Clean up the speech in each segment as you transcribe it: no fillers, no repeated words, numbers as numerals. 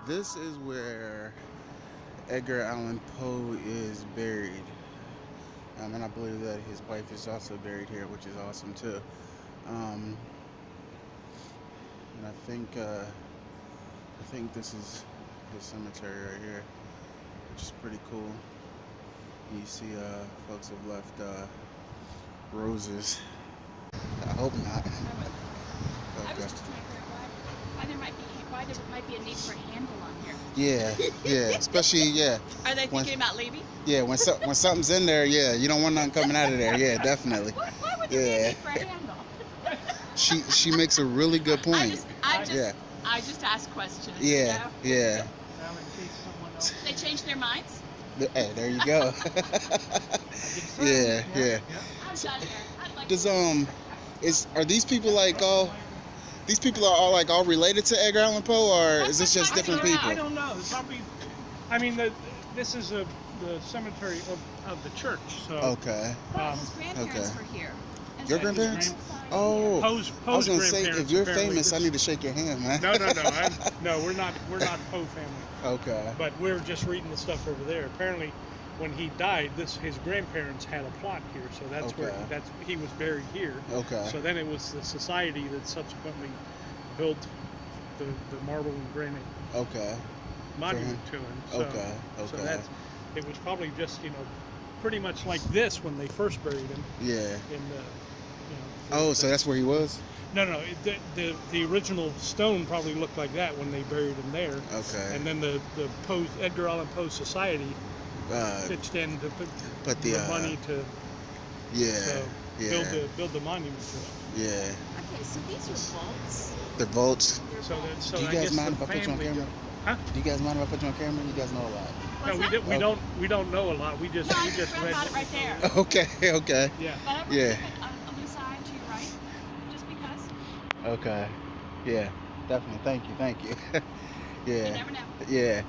This is where Edgar Allan Poe is buried. And I believe that his wife is also buried here, which is awesome too. Um, and I think this is his cemetery right here, which is pretty cool. You see, folks have left roses. I hope not. I was just trying to figure out why there might be a need for a handle on here. Yeah, especially Are they thinking about leaving? Yeah, when something's in there, yeah, you don't want nothing coming out of there. Yeah, definitely. Why would there be a need for a handle? She makes a really good point. I just ask questions. Yeah. They changed their minds? Hey, there you go. Yeah. I'm done here. I'd like Does are these people like all? These people are all related to Edgar Allan Poe, or is this just different people? I don't know. It's probably. I mean, this is the cemetery of the church. So. Okay. his grandparents were here. And Your so grandparents? Oh, Poe's I was gonna say, grandparents, if you're apparently, famous, I need to shake your hand, man. No, we're not Poe family. Okay. But we're just reading the stuff over there. Apparently, when he died, his grandparents had a plot here, so that's where he was buried here. Okay. So then it was the society that subsequently built the marble and granite monument to him. So, Okay. So it was probably just pretty much like this when they first buried him. Yeah. In the So that's where he was? No. The original stone probably looked like that when they buried him there. Okay. And then the Edgar Allan Poe Society pitched in to put the money to build the monument to him. Yeah. Okay, so these are vaults. The vaults. So do you guys mind if I put you on camera? Huh? Do you guys mind if I put you on camera? You guys know a lot. No, we don't know a lot. We just read about it right there. Okay. Yeah. But I'm going to keep it on the side to your right, just because. Okay. Yeah, definitely. Thank you. Yeah. You never know. Yeah.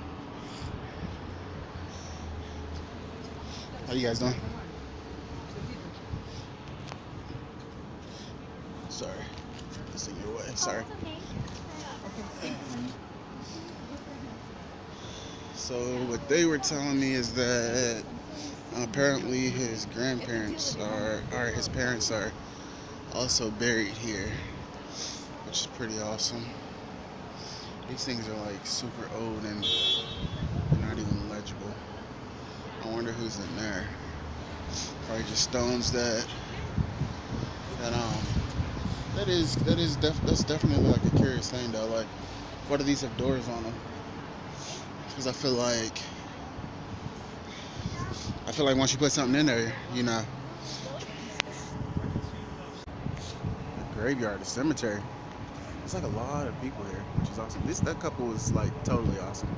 How you guys doing? Sorry. This in your way. Sorry. So what they were telling me is that apparently his grandparents or his parents are also buried here, which is pretty awesome. These things are like super old and not even legible. I wonder who's in there. Probably just stones that's definitely like a curious thing though. Like, what do these have doors on them? Because I feel like once you put something in there, the graveyard, the cemetery. There's like a lot of people here, which is awesome. That couple is like totally awesome.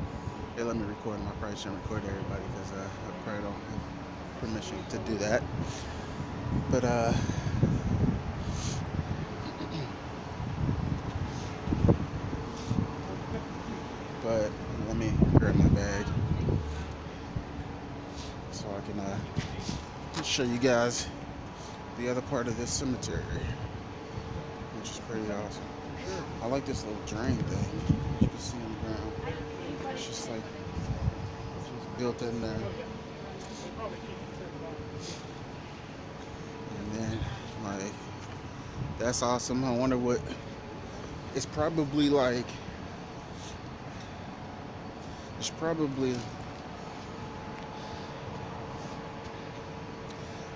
They let me record them. I probably shouldn't record everybody because I probably don't have permission to do that. But let me grab my bag so I can show you guys the other part of this cemetery, which is pretty awesome. I like this little drain thing. You can see on the ground. It's just like built in there. And then like that's awesome. I wonder what it's probably like. It's probably,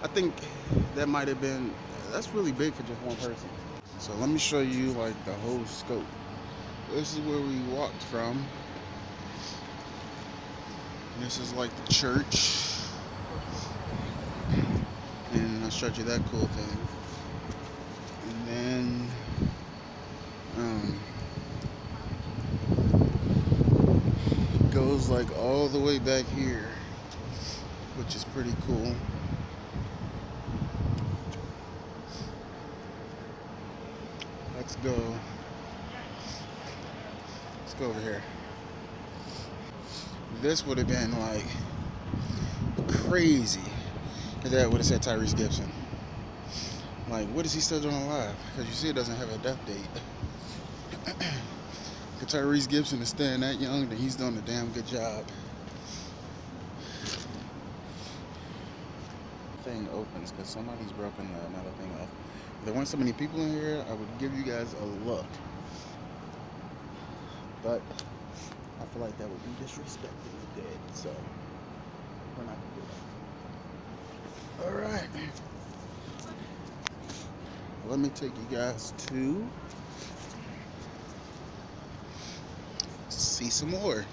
I think that might have been, that's really big for just one person. So let me show you like the whole scope. This is where we walked from. And this is like the church. And I showed you that cool thing. And then, goes like all the way back here, which is pretty cool. Let's go over here. This would have been like crazy if that would have said Tyrese Gibson. Like, what is he still doing alive? Because you see it doesn't have a death date. Tyrese Gibson is staying that young, then he's doing a damn good job. Thing opens because somebody's broken another thing off. If there weren't so many people in here, I would give you guys a look. But I feel like that would be disrespecting the dead, so we're not gonna do that. Alright. Let me take you guys to see some more.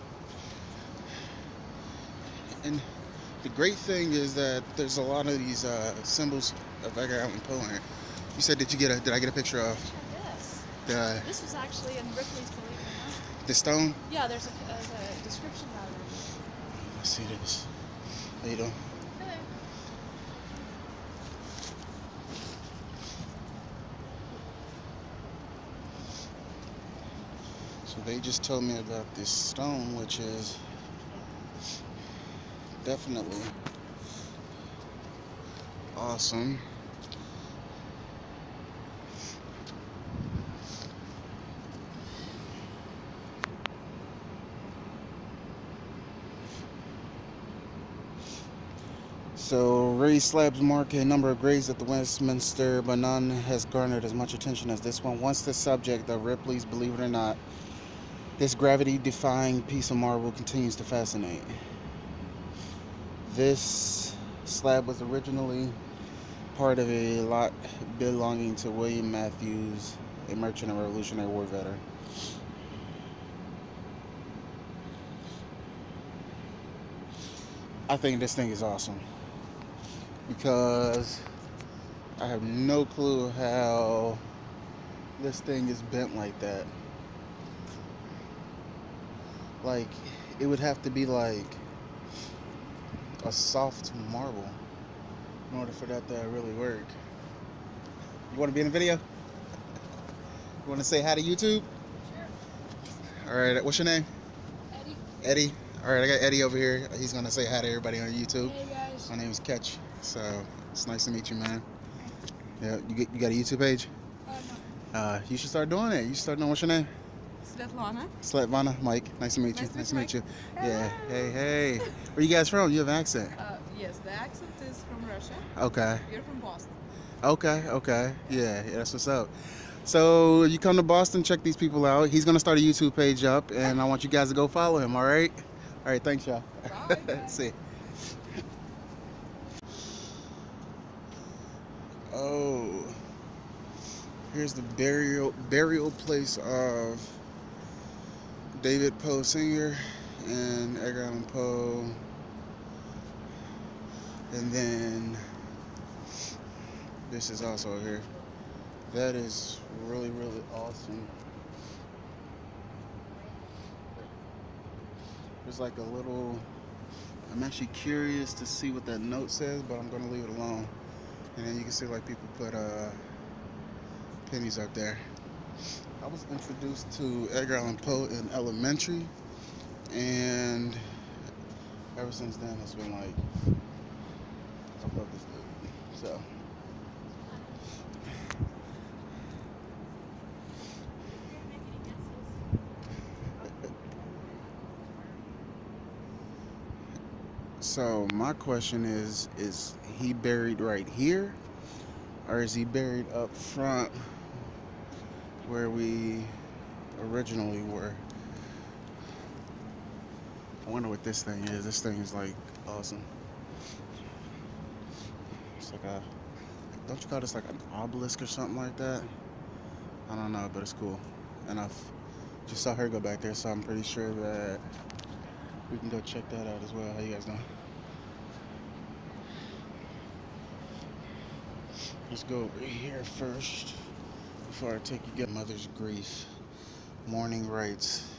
And the great thing is that there's a lot of these symbols of Edgar Allen Poe in here. You said, did I get a picture of Yes. This was actually in Ripley's, believe it or not. The stone? Yeah, there's a description about it. Let's see this. How you doing? Hello. So they just told me about this stone, which is definitely awesome. So raised slabs mark a number of graves at the Westminster, but none has garnered as much attention as this one. Once the subject of Ripley's Believe It or Not, this gravity-defying piece of marble continues to fascinate. This slab was originally part of a lot belonging to William Matthews, a merchant and Revolutionary War veteran. I think this thing is awesome because I have no clue how this thing is bent like that. Like, it would have to be like a soft marble in order for that to really work. You want to be in the video? You want to say hi to YouTube? Sure. Alright, what's your name? Eddie. Eddie? Alright, I got Eddie over here. He's going to say hi to everybody on YouTube. Hey guys. My name is Ketch, so it's nice to meet you, man. Yeah, you got a YouTube page? No. You should start doing it. You should start doing, what's your name? Svetlana. Mike, nice to meet you. Nice to meet you. Yeah, hey. Where you guys from? You have an accent. Yes, the accent is from Russia. Okay. You're from Boston. Okay. Yeah, that's what's up. So you come to Boston, check these people out. He's gonna start a YouTube page up, and I want you guys to go follow him. All right. All right. Thanks, y'all. Bye. See. Oh, here's the burial place of David Poe Sr. and Edgar Allan Poe. And then this is also here. That is really, really awesome. There's like a little, I'm actually curious to see what that note says, but I'm gonna leave it alone. And then you can see like people put pennies up there. I was introduced to Edgar Allan Poe in elementary, and ever since then it's been like, I love this dude. So so my question is he buried right here, or is he buried up front where we originally were? I wonder what this thing is. This thing is like awesome. It's like a, don't you call this like an obelisk or something like that? I don't know, but it's cool. And I've just saw her go back there, so I'm pretty sure that we can go check that out as well. How you guys doing? Let's go over here first before I take you get Mother's Grief. Mourning rites.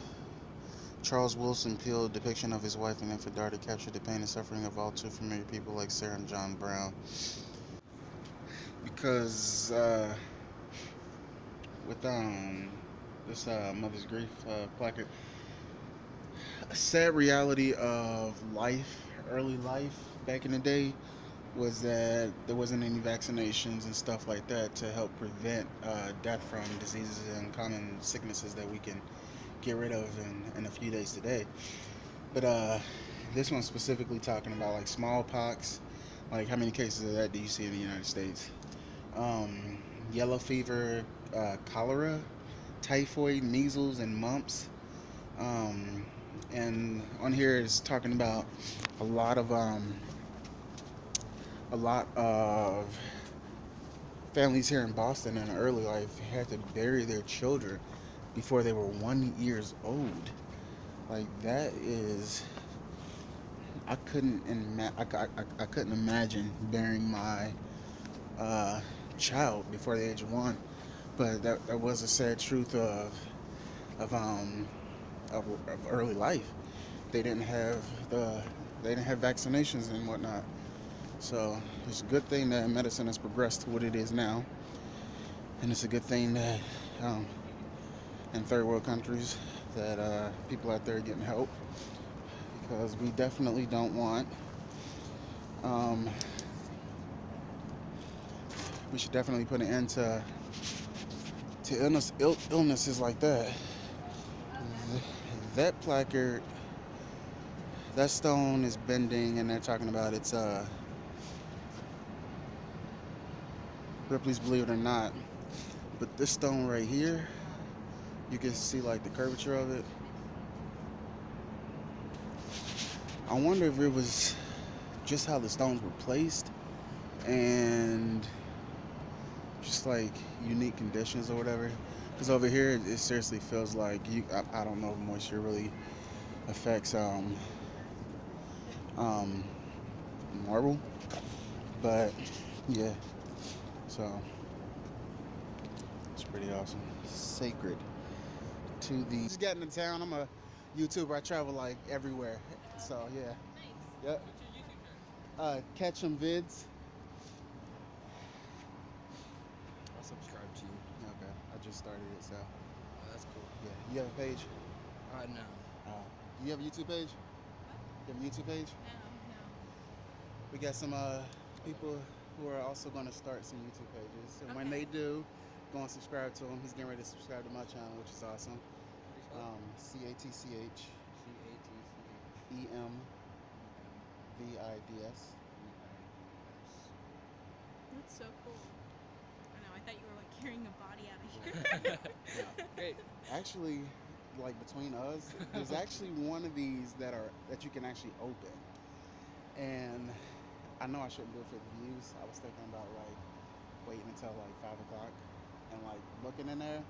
Charles Wilson Peele depiction of his wife and infant daughter captured the pain and suffering of all too familiar people like Sarah and John Brown. Because with this Mother's Grief placard, a sad reality of life, early life back in the day, was that there wasn't any vaccinations and stuff like that to help prevent death from diseases and common sicknesses that we can get rid of in a few days today. But this one's specifically talking about like smallpox. Like, how many cases of that do you see in the United States? Yellow fever, cholera, typhoid, measles, and mumps. And on here is talking about a lot of families here in Boston in early life had to bury their children before they were 1 year old. Like, that is, I couldn't imagine burying my child before the age of 1. But that was a sad truth of early life. They didn't have vaccinations and whatnot. So it's a good thing that medicine has progressed to what it is now, and it's a good thing that in third world countries that people out there are getting help, because we definitely don't want. We should definitely put an end to illnesses like that. That placard, that stone is bending, and they're talking about it's Ripley's Believe It or Not. But this stone right here, you can see like the curvature of it. I wonder if it was just how the stones were placed and just like unique conditions or whatever. Because over here, it seriously feels like I don't know if moisture really affects marble, but yeah. So it's pretty awesome. Sacred to the. Just getting to town. I'm a YouTuber. I travel like everywhere. So yeah. Nice. Yep. What's your YouTube channel? Catch 'em vids. I'll subscribe to you. Okay. I just started it, so. Oh, that's cool. Yeah. You have a page? No. Do you have a YouTube page? What? You have a YouTube page? No. We got some people who are also going to start some YouTube pages. And when Okay. they do, go and subscribe to them. He's getting ready to subscribe to my channel, which is awesome. CATCH EMVIDS. That's so cool. I know, I thought you were like carrying a body out of here. Great. Actually, like between us, there's actually one of these that you can actually open. And I know I shouldn't do it for the views. I was thinking about like waiting until like 5 o'clock and like looking in there.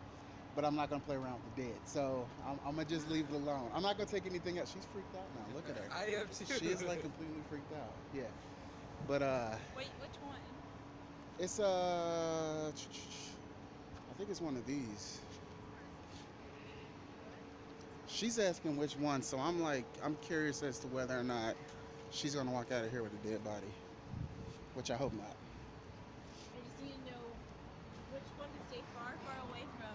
But I'm not gonna play around with the dead, so I'm gonna just leave it alone. I'm not gonna take anything else. She's freaked out now. Look at her. I am too. She is like completely freaked out. Yeah. But Wait, which one? it's I think it's one of these. She's asking which one, so I'm curious as to whether or not she's gonna walk out of here with a dead body, which I hope not. I just need to know which one to stay far away from.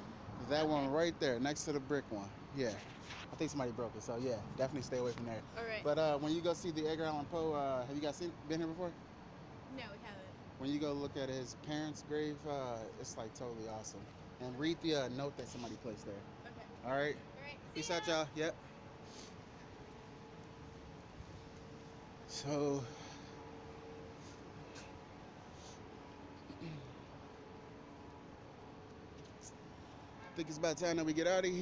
That one right there, next to the brick one. Yeah. I think somebody broke it, so yeah, definitely stay away from there. All right. But when you go see the Edgar Allen Poe, have you guys been here before? No, we haven't. When you go look at his parents' grave, it's like totally awesome. And read the note that somebody placed there. Okay. All right. All right. Peace see out, ya. y'all. Yep. So, I think it's about time that we get out of here.